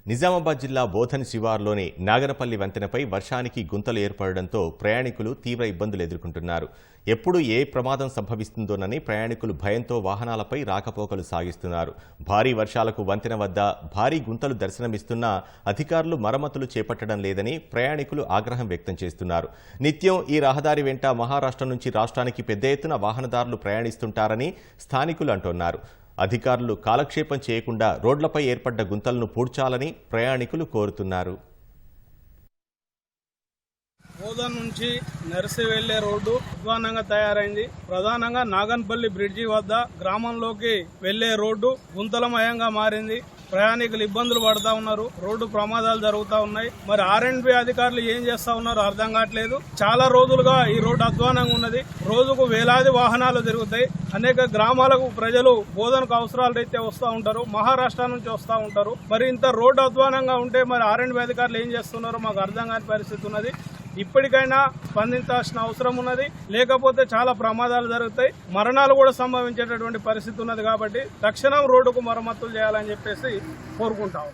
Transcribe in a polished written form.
నిజామాబాద్ జిల్లా బోధన్ శివార్లోని నాగనపల్లి వంతెనపై వర్షానికి గుంతలు ఏర్పడడంతో ప్రయాణికులు తీవ్ర ఇబ్బందులు ఎదుర్కొంటున్నారు. ఎప్పుడు ఏ ప్రమాదం సంభవిస్తుందోనని ప్రయాణికులు భయంతో వాహనాలపై రాకపోకలు సాగిస్తున్నారు. భారీ వర్షాలకు వంతెన వద్ద భారీ గుంతలు దర్శనమిస్తున్నా అధికారులు మరమ్మతులు చేపట్టడం లేదని ప్రయాణికులు ఆగ్రహం వ్యక్తం చేస్తున్నారు. నిత్యం ఈ రహదారి వెంట మహారాష్ట్ర నుంచి రాష్ట్రానికి పెద్ద ఎత్తున వాహనదారులు ప్రయాణిస్తుంటారని స్థానికులు అంటున్నారు. అధికారులు కాలక్షేపం చేయకుండా రోడ్లపై ఏర్పడ్డ గుంతలను పూడ్చాలని ప్రయాణికులు కోరుతున్నారు. బోధన్ నుంచి నర్సి వెళ్లే రోడ్డు అధ్వానంగా తయారైంది. ప్రధానంగా నాగన్పల్లి బ్రిడ్జి వద్ద గ్రామంలోకి వెళ్లే రోడ్డు గుంతలమయంగా మారింది. ప్రయాణికులు ఇబ్బందులు పడతా ఉన్నారు. రోడ్డు ప్రమాదాలు జరుగుతూ ఉన్నాయి. మరి R&B అధికారులు ఏం చేస్తా ఉన్నారో అర్థం కావట్లేదు. చాలా రోజులుగా ఈ రోడ్డు అధ్వానంగా ఉన్నది. రోజుకు వేలాది వాహనాలు తిరుగుతాయి. అనేక గ్రామాలకు ప్రజలు బోధనకు అవసరాల రీత్యా వస్తూ ఉంటారు. మహారాష్ట్ర నుంచి వస్తూ ఉంటారు. మరి ఇంత రోడ్డు అధ్వానంగా ఉంటే మరి R&B అధికారులు ఏం చేస్తున్నారో మాకు అర్థం కాని పరిస్థితి ఉన్నది. ఇప్పటికైనా స్పందించాల్సిన అవసరం ఉన్నది. లేకపోతే చాలా ప్రమాదాలు జరుగుతాయి, మరణాలు కూడా సంభవించేటటువంటి పరిస్థితి ఉన్నది. కాబట్టి తక్షణం రోడ్డుకు మరమ్మతులు చేయాలని చెప్పేసి కోరుకుంటాం.